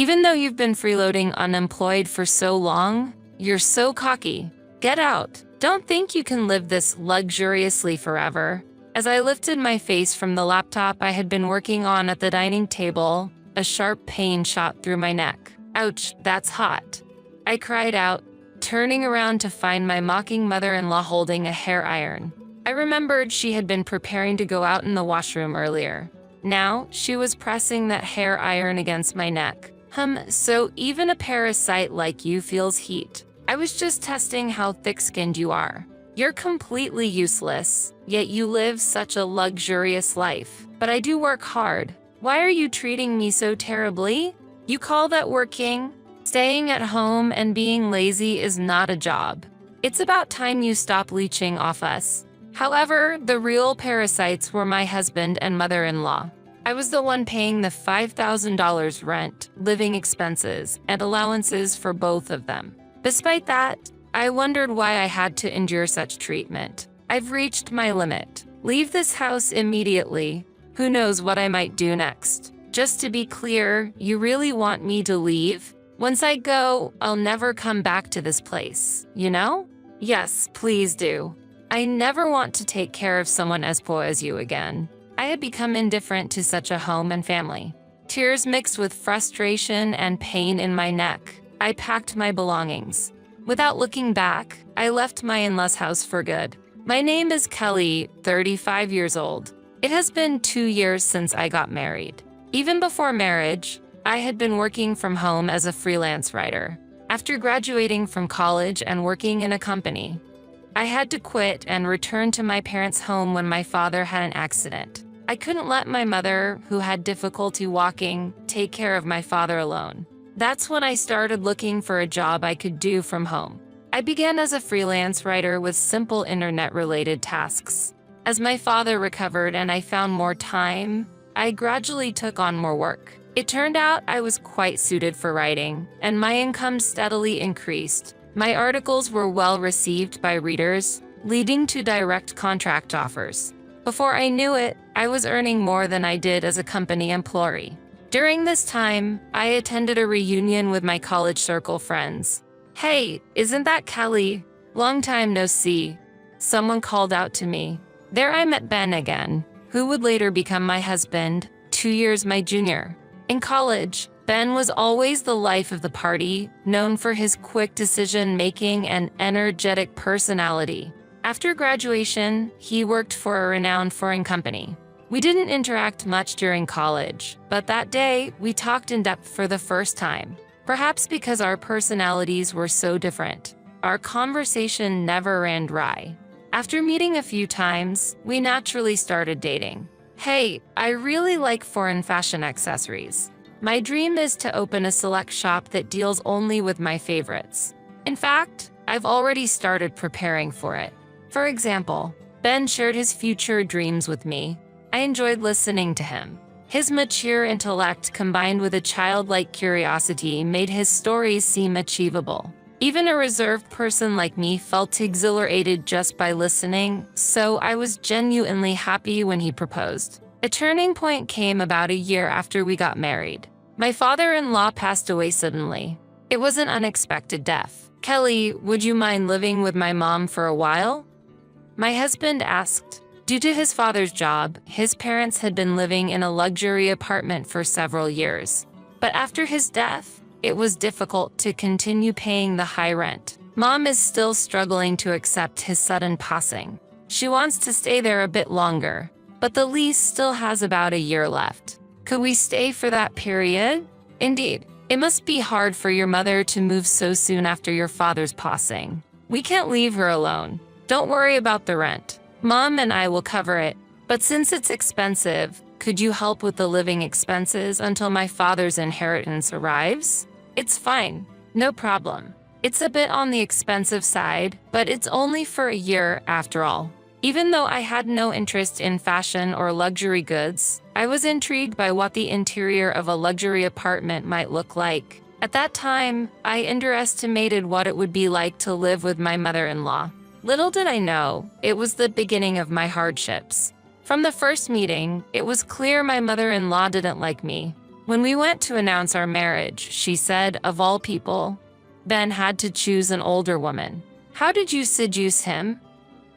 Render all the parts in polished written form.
Even though you've been freeloading unemployed for so long, you're so cocky. Get out. Don't think you can live this luxuriously forever. As I lifted my face from the laptop I had been working on at the dining table, a sharp pain shot through my neck. Ouch, that's hot. I cried out, turning around to find my mocking mother-in-law holding a hair iron. I remembered she had been preparing to go out in the washroom earlier. Now, she was pressing that hair iron against my neck. So even a parasite like you feels heat. I was just testing how thick-skinned you are. You're completely useless, yet you live such a luxurious life. But I do work hard. Why are you treating me so terribly? You call that working? Staying at home and being lazy is not a job. It's about time you stop leeching off us. However, the real parasites were my husband and mother-in-law. I was the one paying the $5,000 rent, living expenses, and allowances for both of them. Despite that, I wondered why I had to endure such treatment. I've reached my limit. Leave this house immediately. Who knows what I might do next? Just to be clear, you really want me to leave? Once I go, I'll never come back to this place, you know? Yes, please do. I never want to take care of someone as poor as you again. I had become indifferent to such a home and family. Tears mixed with frustration and pain in my neck. I packed my belongings. Without looking back, I left my in-laws' house for good. My name is Kelly, 35 years old. It has been 2 years since I got married. Even before marriage, I had been working from home as a freelance writer. After graduating from college and working in a company, I had to quit and return to my parents' home when my father had an accident. I couldn't let my mother, who had difficulty walking, take care of my father alone. That's when I started looking for a job I could do from home. I began as a freelance writer with simple internet-related tasks. As my father recovered and I found more time, I gradually took on more work. It turned out I was quite suited for writing, and my income steadily increased. My articles were well received by readers, leading to direct contract offers. Before I knew it, I was earning more than I did as a company employee. During this time, I attended a reunion with my college circle friends. "Hey, isn't that Kelly? Long time no see." Someone called out to me. There I met Ben again, who would later become my husband, 2 years my junior. In college, Ben was always the life of the party, known for his quick decision-making and energetic personality. After graduation, he worked for a renowned foreign company. We didn't interact much during college, but that day, we talked in depth for the first time. Perhaps because our personalities were so different, our conversation never ran dry. After meeting a few times, we naturally started dating. "Hey, I really like foreign fashion accessories. My dream is to open a select shop that deals only with my favorites. In fact, I've already started preparing for it." For example, Ben shared his future dreams with me. I enjoyed listening to him. His mature intellect combined with a childlike curiosity made his stories seem achievable. Even a reserved person like me felt exhilarated just by listening, so I was genuinely happy when he proposed. A turning point came about a year after we got married. My father-in-law passed away suddenly. It was an unexpected death. "Kelly, would you mind living with my mom for a while?" My husband asked. Due to his father's job, his parents had been living in a luxury apartment for several years. But after his death, it was difficult to continue paying the high rent. Mom is still struggling to accept his sudden passing. She wants to stay there a bit longer, but the lease still has about a year left. Could we stay for that period? Indeed. It must be hard for your mother to move so soon after your father's passing. We can't leave her alone. Don't worry about the rent. Mom and I will cover it, but since it's expensive, could you help with the living expenses until my father's inheritance arrives? It's fine. No problem. It's a bit on the expensive side, but it's only for a year after all. Even though I had no interest in fashion or luxury goods, I was intrigued by what the interior of a luxury apartment might look like. At that time, I underestimated what it would be like to live with my mother-in-law. Little did I know, it was the beginning of my hardships. From the first meeting, it was clear my mother-in-law didn't like me. When we went to announce our marriage, she said, of all people, Ben had to choose an older woman. How did you seduce him?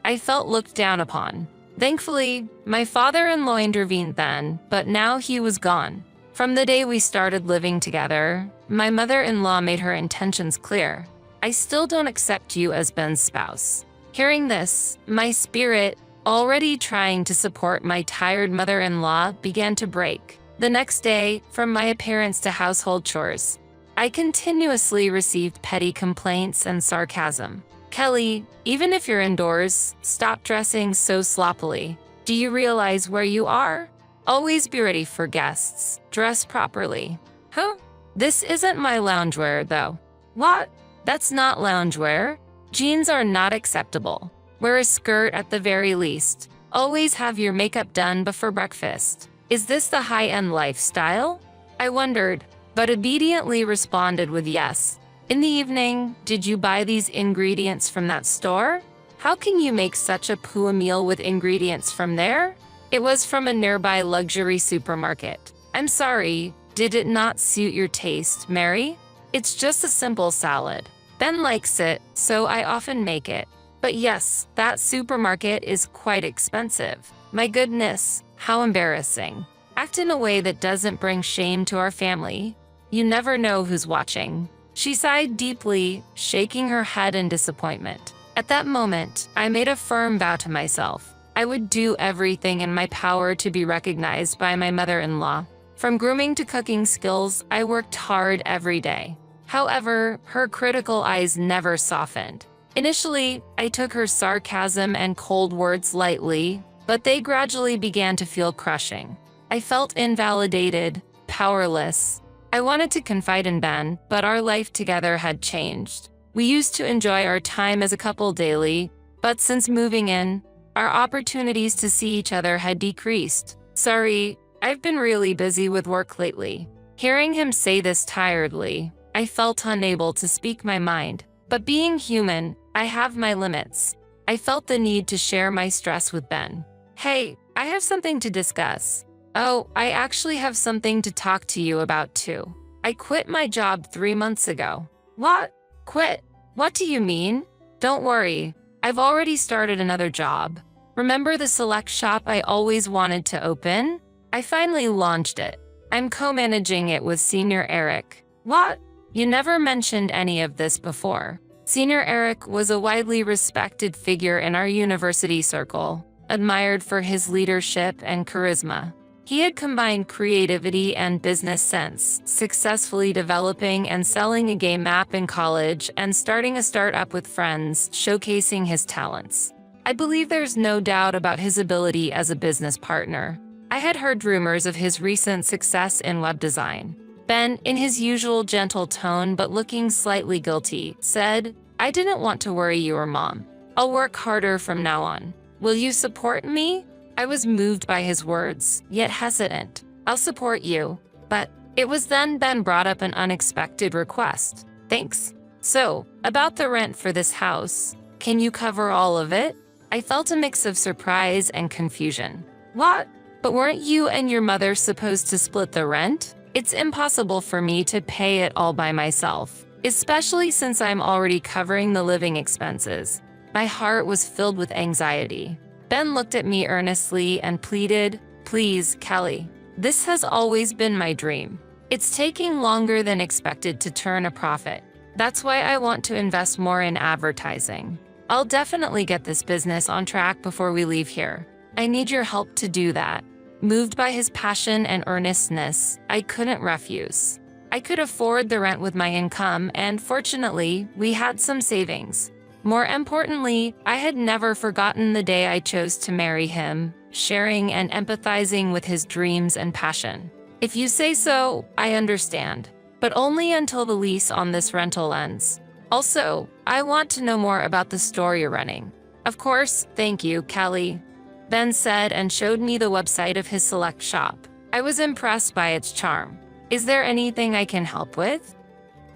I felt looked down upon. Thankfully, my father-in-law intervened then, but now he was gone. From the day we started living together, my mother-in-law made her intentions clear. I still don't accept you as Ben's spouse. Hearing this, my spirit, already trying to support my tired mother-in-law, began to break. The next day, from my appearance to household chores, I continuously received petty complaints and sarcasm. Kelly, even if you're indoors, stop dressing so sloppily. Do you realize where you are? Always be ready for guests. Dress properly. Huh? This isn't my loungewear, though. What? That's not loungewear. Jeans are not acceptable. Wear a skirt at the very least. Always have your makeup done before breakfast. Is this the high-end lifestyle? I wondered, but obediently responded with yes. In the evening, did you buy these ingredients from that store? How can you make such a poor meal with ingredients from there? It was from a nearby luxury supermarket. I'm sorry, did it not suit your taste, Mary? It's just a simple salad. Ben likes it, so I often make it. But yes, that supermarket is quite expensive. My goodness, how embarrassing. Act in a way that doesn't bring shame to our family. You never know who's watching. She sighed deeply, shaking her head in disappointment. At that moment, I made a firm vow to myself. I would do everything in my power to be recognized by my mother-in-law. From grooming to cooking skills, I worked hard every day. However, her critical eyes never softened. Initially, I took her sarcasm and cold words lightly, but they gradually began to feel crushing. I felt invalidated, powerless. I wanted to confide in Ben, but our life together had changed. We used to enjoy our time as a couple daily, but since moving in, our opportunities to see each other had decreased. Sorry, I've been really busy with work lately. Hearing him say this tiredly, I felt unable to speak my mind. But being human, I have my limits. I felt the need to share my stress with Ben. Hey, I have something to discuss. Oh, I actually have something to talk to you about too. I quit my job 3 months ago. What? Quit? What do you mean? Don't worry, I've already started another job. Remember the select shop I always wanted to open? I finally launched it. I'm co-managing it with Senior Eric. What? You never mentioned any of this before. Senior Eric was a widely respected figure in our university circle, admired for his leadership and charisma. He had combined creativity and business sense, successfully developing and selling a game app in college and starting a startup with friends, showcasing his talents. I believe there's no doubt about his ability as a business partner. I had heard rumors of his recent success in web design. Ben, in his usual gentle tone but looking slightly guilty, said, I didn't want to worry your mom. I'll work harder from now on. Will you support me? I was moved by his words, yet hesitant. I'll support you. But it was then Ben brought up an unexpected request. Thanks. So, about the rent for this house, can you cover all of it? I felt a mix of surprise and confusion. What? But weren't you and your mother supposed to split the rent? It's impossible for me to pay it all by myself, especially since I'm already covering the living expenses. My heart was filled with anxiety. Ben looked at me earnestly and pleaded, Please, Kelly. This has always been my dream. It's taking longer than expected to turn a profit. That's why I want to invest more in advertising. I'll definitely get this business on track before we leave here. I need your help to do that. Moved by his passion and earnestness, I couldn't refuse. I could afford the rent with my income, and fortunately, we had some savings. More importantly, I had never forgotten the day I chose to marry him, sharing and empathizing with his dreams and passion. If you say so, I understand, but only until the lease on this rental ends. Also, I want to know more about the store you're running. Of course, thank you, Kelly, Ben said and showed me the website of his select shop. I was impressed by its charm. Is there anything I can help with?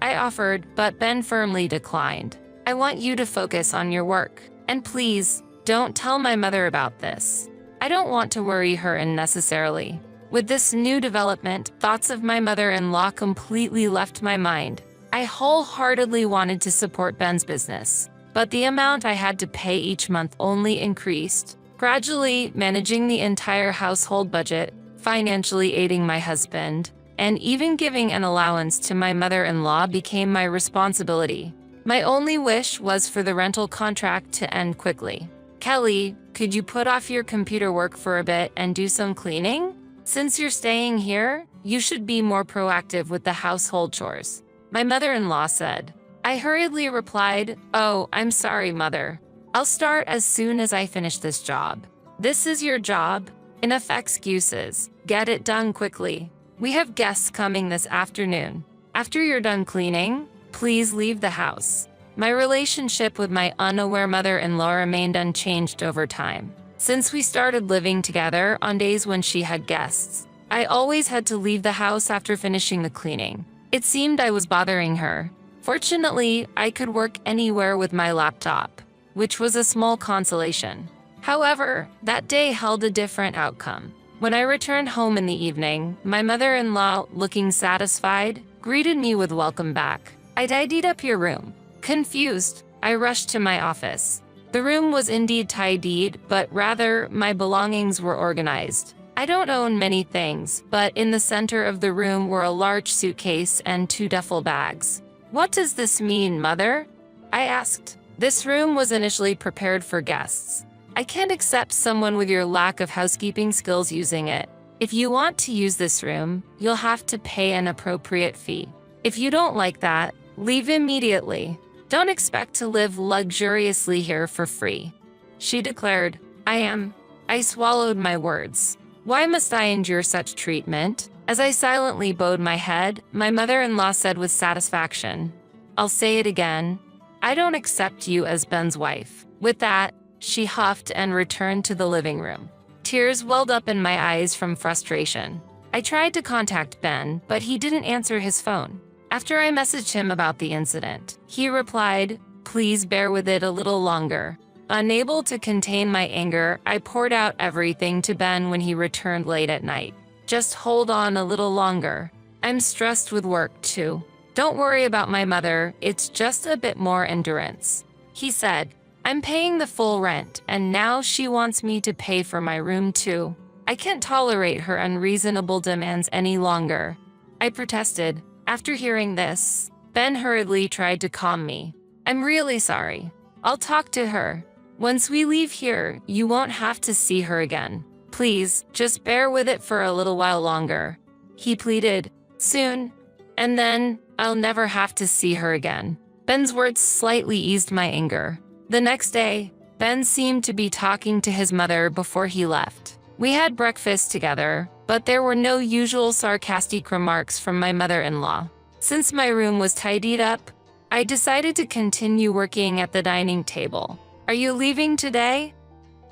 I offered, but Ben firmly declined. I want you to focus on your work. And please, don't tell my mother about this. I don't want to worry her unnecessarily. With this new development, thoughts of my mother-in-law completely left my mind. I wholeheartedly wanted to support Ben's business, but the amount I had to pay each month only increased. Gradually, managing the entire household budget, financially aiding my husband, and even giving an allowance to my mother-in-law became my responsibility. My only wish was for the rental contract to end quickly. Kelly, could you put off your computer work for a bit and do some cleaning? Since you're staying here, you should be more proactive with the household chores, my mother-in-law said. I hurriedly replied, "Oh, I'm sorry, Mother. I'll start as soon as I finish this job." This is your job? Enough excuses. Get it done quickly. We have guests coming this afternoon. After you're done cleaning, please leave the house. My relationship with my unaware mother-in-law remained unchanged over time. Since we started living together on days when she had guests, I always had to leave the house after finishing the cleaning. It seemed I was bothering her. Fortunately, I could work anywhere with my laptop, which was a small consolation. However, that day held a different outcome. When I returned home in the evening, my mother-in-law, looking satisfied, greeted me with "Welcome back. I tidied up your room." Confused, I rushed to my office. The room was indeed tidied, but rather, my belongings were organized. I don't own many things, but in the center of the room were a large suitcase and 2 duffel bags. "What does this mean, Mother?" I asked. "This room was initially prepared for guests. I can't accept someone with your lack of housekeeping skills using it. If you want to use this room, you'll have to pay an appropriate fee. If you don't like that, leave immediately. Don't expect to live luxuriously here for free," she declared. I swallowed my words. Why must I endure such treatment? As I silently bowed my head, my mother-in-law said with satisfaction, "I'll say it again. I don't accept you as Ben's wife." With that, she huffed and returned to the living room. Tears welled up in my eyes from frustration. I tried to contact Ben, but he didn't answer his phone. After I messaged him about the incident, he replied, "Please bear with it a little longer." Unable to contain my anger, I poured out everything to Ben when he returned late at night. "Just hold on a little longer. I'm stressed with work too. Don't worry about my mother, it's just a bit more endurance," he said. "I'm paying the full rent, and now she wants me to pay for my room too. I can't tolerate her unreasonable demands any longer," I protested. After hearing this, Ben hurriedly tried to calm me. "I'm really sorry. I'll talk to her. Once we leave here, you won't have to see her again. Please, just bear with it for a little while longer," he pleaded. "Soon, and then I'll never have to see her again." Ben's words slightly eased my anger. The next day, Ben seemed to be talking to his mother before he left. We had breakfast together, but there were no usual sarcastic remarks from my mother-in-law. Since my room was tidied up, I decided to continue working at the dining table. "Are you leaving today?"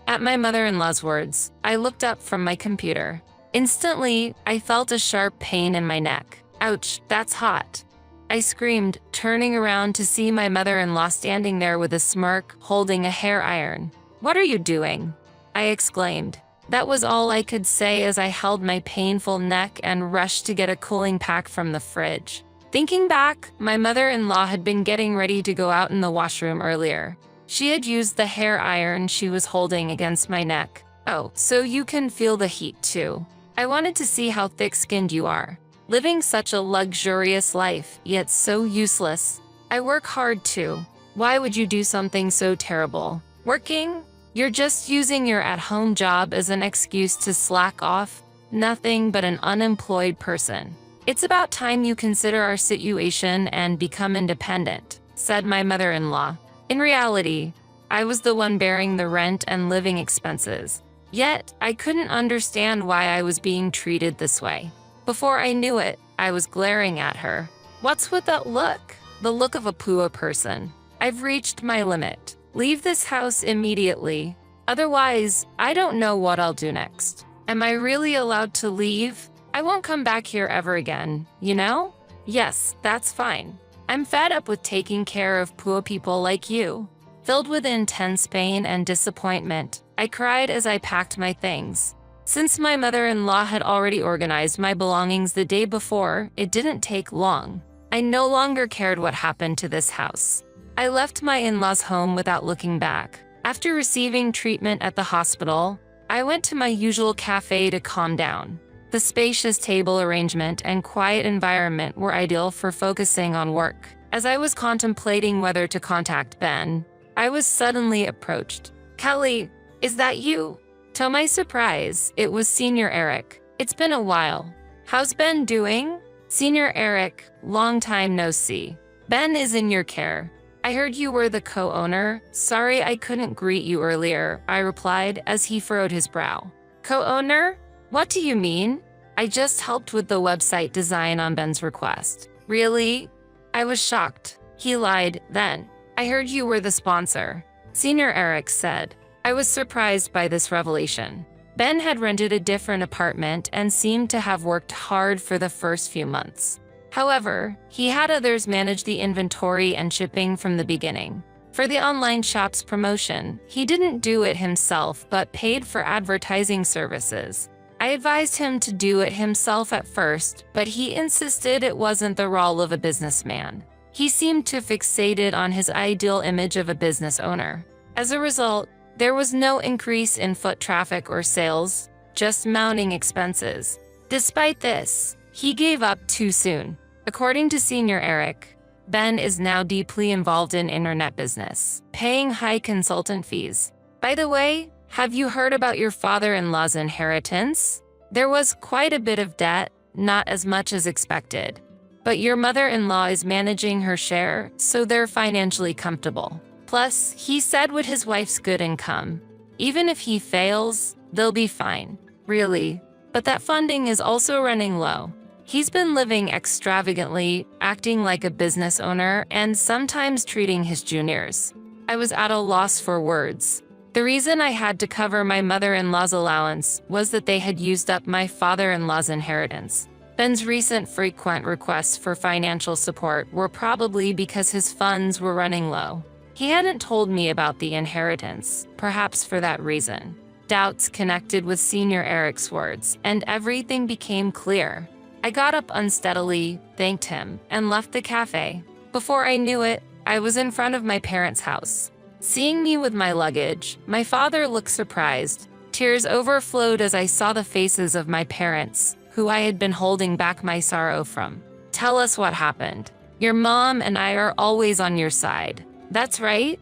At my mother-in-law's words, I looked up from my computer. Instantly, I felt a sharp pain in my neck. "Ouch, that's hot," I screamed, turning around to see my mother-in-law standing there with a smirk, holding a hair iron. "What are you doing?" I exclaimed. That was all I could say as I held my painful neck and rushed to get a cooling pack from the fridge. Thinking back, my mother-in-law had been getting ready to go out in the washroom earlier. She had used the hair iron she was holding against my neck. "Oh, so you can feel the heat too. I wanted to see how thick-skinned you are. Living such a luxurious life, yet so useless. I work hard too. Why would you do something so terrible? Working? You're just using your at-home job as an excuse to slack off. Nothing but an unemployed person. It's about time you consider our situation and become independent," said my mother-in-law. In reality, I was the one bearing the rent and living expenses. Yet, I couldn't understand why I was being treated this way. Before I knew it, I was glaring at her. "What's with that look?" The look of a poor person. "I've reached my limit. Leave this house immediately. Otherwise, I don't know what I'll do next. Am I really allowed to leave? I won't come back here ever again, you know? Yes, that's fine. I'm fed up with taking care of poor people like you." Filled with intense pain and disappointment, I cried as I packed my things. Since my mother-in-law had already organized my belongings the day before, it didn't take long. I no longer cared what happened to this house. I left my in-laws' home without looking back. After receiving treatment at the hospital, I went to my usual cafe to calm down. The spacious table arrangement and quiet environment were ideal for focusing on work. As I was contemplating whether to contact Ben, I was suddenly approached. "Kelly, is that you?" To my surprise, it was Senior Eric. "It's been a while. How's Ben doing?" "Senior Eric, long time no see. Ben is in your care. I heard you were the co-owner. Sorry I couldn't greet you earlier," I replied as he furrowed his brow. "Co-owner? What do you mean?" "I just helped with the website design on Ben's request." "Really?" I was shocked. He lied. "Then, I heard you were the sponsor," Senior Eric said. I was surprised by this revelation. Ben had rented a different apartment and seemed to have worked hard for the first few months. However, he had others manage the inventory and shipping from the beginning. For the online shop's promotion, he didn't do it himself but paid for advertising services. I advised him to do it himself at first, but he insisted it wasn't the role of a businessman. He seemed too fixated on his ideal image of a business owner. As a result, there was no increase in foot traffic or sales, just mounting expenses. Despite this, he gave up too soon. According to Senior Eric, Ben is now deeply involved in internet business, paying high consultant fees. By the way, have you heard about your father-in-law's inheritance? There was quite a bit of debt, not as much as expected. But your mother-in-law is managing her share, so they're financially comfortable. Plus, he said with his wife's good income, even if he fails, they'll be fine. Really? But that funding is also running low. He's been living extravagantly, acting like a business owner, and sometimes treating his juniors. I was at a loss for words. The reason I had to cover my mother-in-law's allowance was that they had used up my father-in-law's inheritance. Ben's recent frequent requests for financial support were probably because his funds were running low. He hadn't told me about the inheritance, perhaps for that reason. Doubts connected with Senior Eric's words, and everything became clear. I got up unsteadily, thanked him, and left the cafe. Before I knew it, I was in front of my parents' house. Seeing me with my luggage, my father looked surprised. Tears overflowed as I saw the faces of my parents, who I had been holding back my sorrow from. "Tell us what happened. Your mom and I are always on your side. That's right?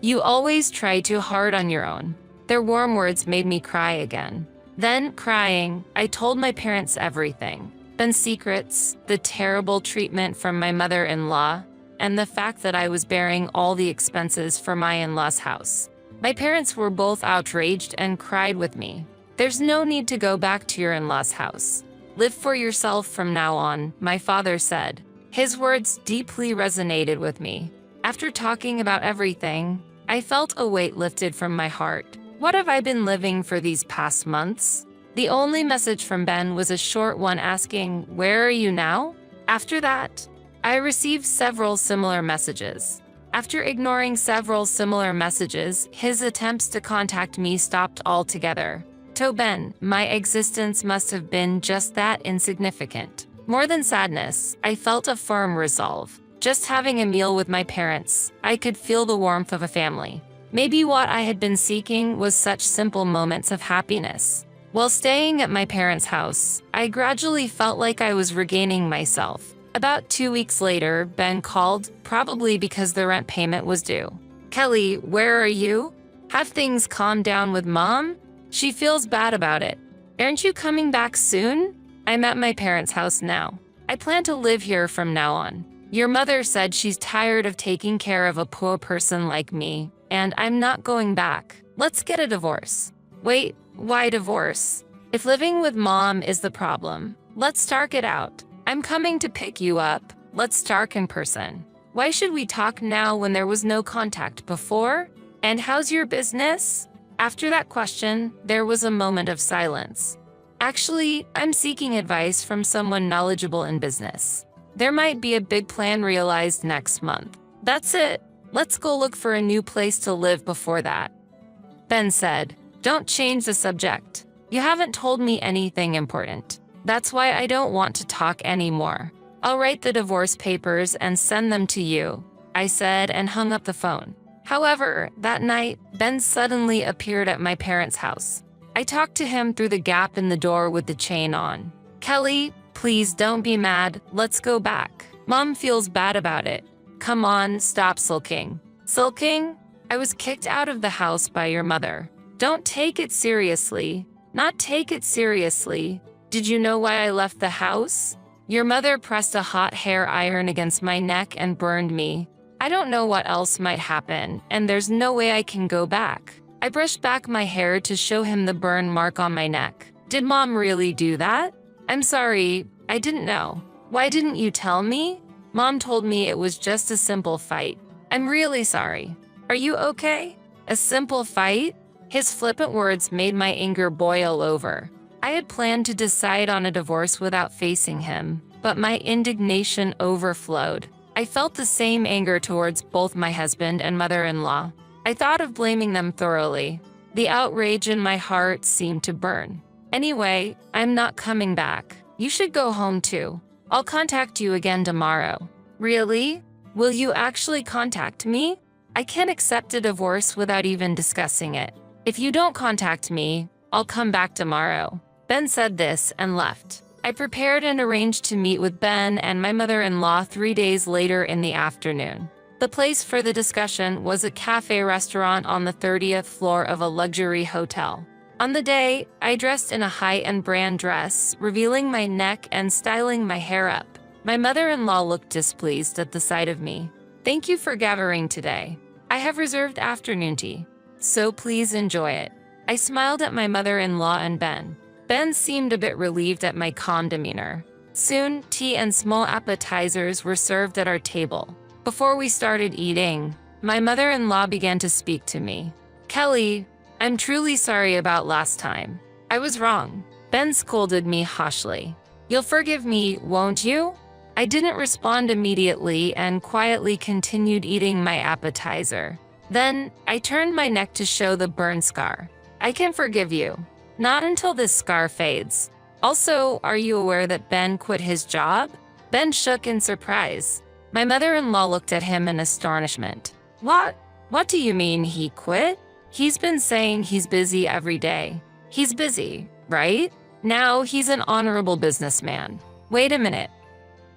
You always try too hard on your own." Their warm words made me cry again. Then, crying, I told my parents everything. Ben's secrets, the terrible treatment from my mother-in-law, and the fact that I was bearing all the expenses for my in-laws' house. My parents were both outraged and cried with me. "There's no need to go back to your in-laws' house. Live for yourself from now on," my father said. His words deeply resonated with me. After talking about everything, I felt a weight lifted from my heart. What have I been living for these past months? The only message from Ben was a short one asking, "Where are you now?" After that, I received several similar messages. After ignoring several similar messages, his attempts to contact me stopped altogether. To Ben, my existence must have been just that insignificant. More than sadness, I felt a firm resolve. Just having a meal with my parents, I could feel the warmth of a family. Maybe what I had been seeking was such simple moments of happiness. While staying at my parents' house, I gradually felt like I was regaining myself. About 2 weeks later, Ben called, probably because the rent payment was due. "Kelly, where are you? Have things calmed down with Mom? She feels bad about it. Aren't you coming back soon?" "I'm at my parents' house now. I plan to live here from now on. Your mother said she's tired of taking care of a poor person like me, and I'm not going back. Let's get a divorce." "Wait, why divorce? If living with Mom is the problem, let's talk it out. I'm coming to pick you up. Let's talk in person. Why should we talk now when there was no contact before? And how's your business?" After that question, there was a moment of silence. "Actually, I'm seeking advice from someone knowledgeable in business. There might be a big plan realized next month. That's it. Let's go look for a new place to live before that." Ben said, "Don't change the subject. You haven't told me anything important. That's why I don't want to talk anymore. I'll write the divorce papers and send them to you, I said and hung up the phone. However, that night, Ben suddenly appeared at my parents' house. I talked to him through the gap in the door with the chain on. Kelly, please don't be mad, let's go back. Mom feels bad about it. Come on, stop sulking. Sulking? I was kicked out of the house by your mother. Don't take it seriously. Not take it seriously. Did you know why I left the house? Your mother pressed a hot hair iron against my neck and burned me. I don't know what else might happen, and there's no way I can go back. I brushed back my hair to show him the burn mark on my neck. Did Mom really do that? I'm sorry, I didn't know. Why didn't you tell me? Mom told me it was just a simple fight. I'm really sorry. Are you okay? A simple fight? His flippant words made my anger boil over. I had planned to decide on a divorce without facing him, but my indignation overflowed. I felt the same anger towards both my husband and mother-in-law. I thought of blaming them thoroughly. The outrage in my heart seemed to burn. Anyway, I'm not coming back. You should go home too. I'll contact you again tomorrow. Really? Will you actually contact me? I can't accept a divorce without even discussing it. If you don't contact me, I'll come back tomorrow. Ben said this and left. I prepared and arranged to meet with Ben and my mother-in-law 3 days later in the afternoon. The place for the discussion was a cafe restaurant on the 30th floor of a luxury hotel. On the day, I dressed in a high-end brand dress, revealing my neck and styling my hair up. My mother-in-law looked displeased at the sight of me. Thank you for gathering today. I have reserved afternoon tea, so please enjoy it. I smiled at my mother-in-law and Ben. Ben seemed a bit relieved at my calm demeanor. Soon, tea and small appetizers were served at our table. Before we started eating, my mother-in-law began to speak to me. Kelly, I'm truly sorry about last time. I was wrong. Ben scolded me harshly. You'll forgive me, won't you? I didn't respond immediately and quietly continued eating my appetizer. Then, I turned my neck to show the burn scar. I can forgive you. Not until this scar fades. Also, are you aware that Ben quit his job? Ben shook in surprise. My mother-in-law looked at him in astonishment. What? What do you mean he quit? He's been saying he's busy every day. He's busy, right? Now he's an honorable businessman. Wait a minute.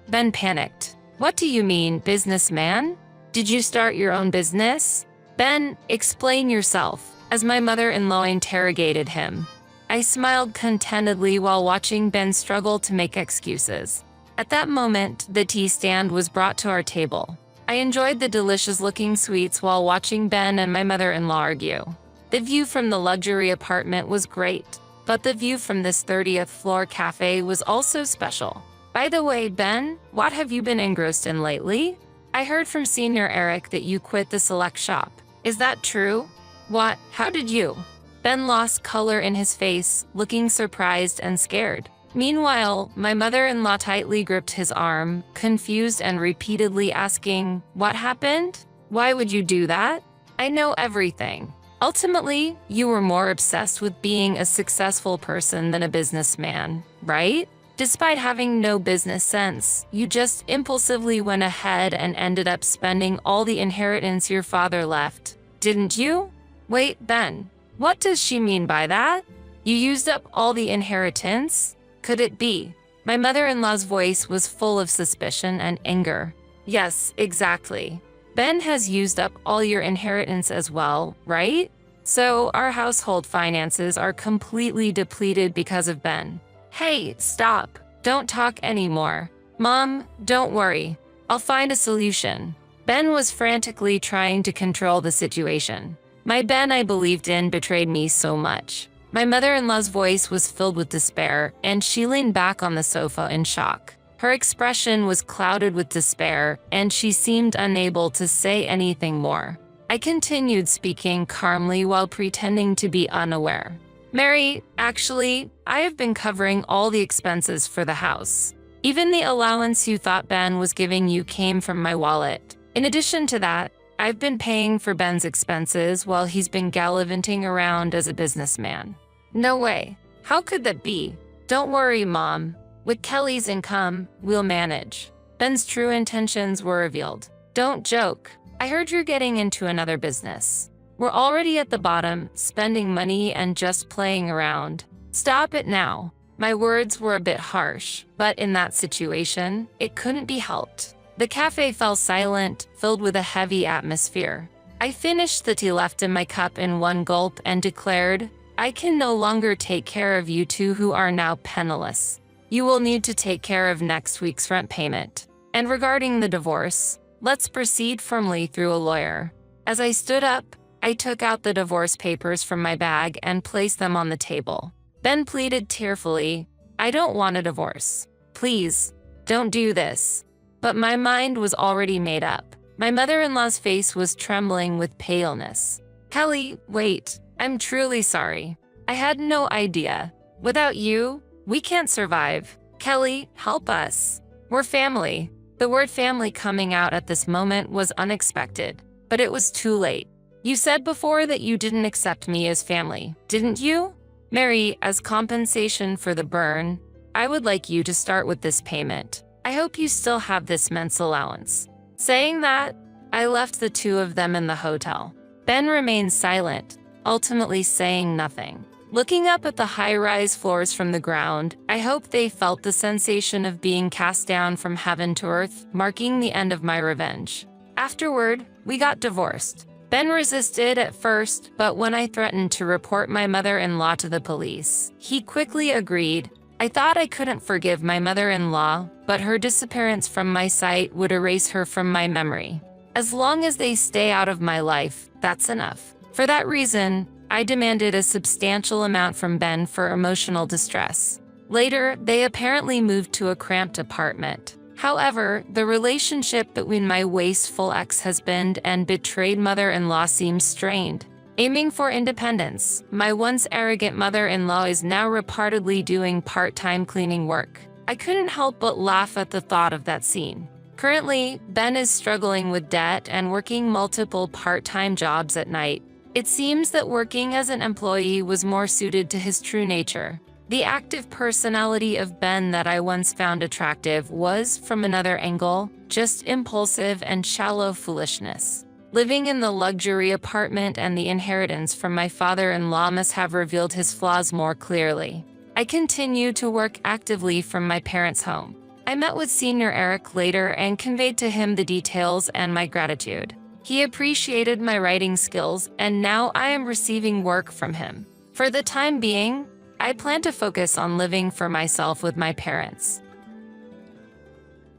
Ben panicked. What do you mean, businessman? Did you start your own business? Ben, explain yourself, as my mother-in-law interrogated him. I smiled contentedly while watching Ben struggle to make excuses. At that moment, the tea stand was brought to our table. I enjoyed the delicious-looking sweets while watching Ben and my mother-in-law argue. The view from the luxury apartment was great, but the view from this 30th floor cafe was also special. By the way, Ben, what have you been engrossed in lately? I heard from Senior Eric that you quit the select shop. Is that true? What? How did you? Ben lost color in his face, looking surprised and scared. Meanwhile, my mother-in-law tightly gripped his arm, confused and repeatedly asking, what happened? Why would you do that? I know everything. Ultimately, you were more obsessed with being a successful person than a businessman, right? Despite having no business sense, you just impulsively went ahead and ended up spending all the inheritance your father left, didn't you? Wait, Ben, what does she mean by that? You used up all the inheritance? Could it be? My mother-in-law's voice was full of suspicion and anger. Yes, exactly. Ben has used up all your inheritance as well, right? So our household finances are completely depleted because of Ben. Hey, stop. Don't talk anymore. Mom, don't worry. I'll find a solution. Ben was frantically trying to control the situation. My Ben I believed in betrayed me so much. My mother-in-law's voice was filled with despair, and she leaned back on the sofa in shock. Her expression was clouded with despair, and she seemed unable to say anything more. I continued speaking calmly while pretending to be unaware. Mary, actually, I have been covering all the expenses for the house. Even the allowance you thought Ben was giving you came from my wallet. In addition to that, I've been paying for Ben's expenses while he's been gallivanting around as a businessman. No way. How could that be? Don't worry, Mom. With Kelly's income, we'll manage. Ben's true intentions were revealed. Don't joke. I heard you're getting into another business. We're already at the bottom, spending money and just playing around. Stop it now. My words were a bit harsh, but in that situation, it couldn't be helped. The cafe fell silent, filled with a heavy atmosphere. I finished the tea left in my cup in one gulp and declared, I can no longer take care of you two who are now penniless. You will need to take care of next week's rent payment. And regarding the divorce, let's proceed firmly through a lawyer. As I stood up, I took out the divorce papers from my bag and placed them on the table. Ben pleaded tearfully, I don't want a divorce. Please, don't do this. But my mind was already made up. My mother-in-law's face was trembling with paleness. Kelly, wait, I'm truly sorry. I had no idea. Without you, we can't survive. Kelly, help us. We're family. The word family coming out at this moment was unexpected, but it was too late. You said before that you didn't accept me as family, didn't you? Mary, as compensation for the burn, I would like you to start with this payment. I hope you still have this men's allowance. Saying that, I left the two of them in the hotel. Ben remained silent, ultimately saying nothing. Looking up at the high-rise floors from the ground, I hope they felt the sensation of being cast down from heaven to earth, marking the end of my revenge. Afterward, we got divorced. Ben resisted at first, but when I threatened to report my mother-in-law to the police, he quickly agreed. I thought I couldn't forgive my mother-in-law, but her disappearance from my sight would erase her from my memory. As long as they stay out of my life, that's enough. For that reason, I demanded a substantial amount from Ben for emotional distress. Later, they apparently moved to a cramped apartment. However, the relationship between my wasteful ex-husband and betrayed mother-in-law seems strained. Aiming for independence, my once arrogant mother-in-law is now reportedly doing part-time cleaning work. I couldn't help but laugh at the thought of that scene. Currently, Ben is struggling with debt and working multiple part-time jobs at night. It seems that working as an employee was more suited to his true nature. The active personality of Ben that I once found attractive was, from another angle, just impulsive and shallow foolishness. Living in the luxury apartment and the inheritance from my father-in-law must have revealed his flaws more clearly. I continued to work actively from my parents' home. I met with Senior Eric later and conveyed to him the details and my gratitude. He appreciated my writing skills, and now I am receiving work from him. For the time being, I plan to focus on living for myself with my parents.